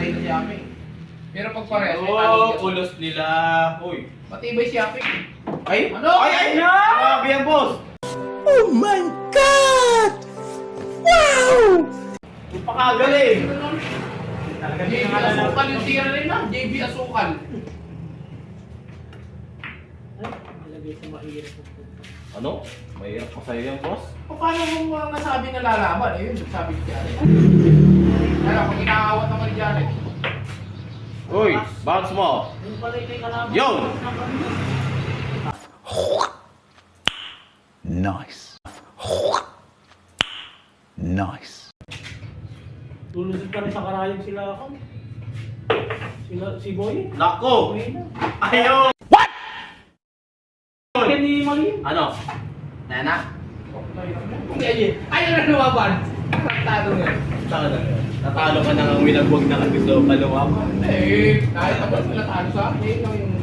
nanay na si Ape. Pero pag parehas, may talo Oh, siya. kulos nila. Uy. Matibay si Ape. Ay! Ano? Ay! Grabe yan, boss! Oh my God! Wow! Napakagaling! Talaga JB Asukal yung tira rin na. JB Asukal. Ano? Mahirap pa sa'yo yan, boss? Paano mo nasabi na lalaban? Ayun, sabi ni Jared. Ano, pag inaawat naman ni Jared. Uy! Bounce mo! Yo! Nice. Nice. Lulusot ka rin sa karayong sila ako. Si Boy. Nako! Boy na. Ayaw! Kaya ni Malim. Ano? Nana? Sige, ayaw na lumaban. Talo nga. Saan na? Natalo ka na ng winagwag na kasi so kaluwa mo. Eh, kahit naman sila talo sa akin. Yung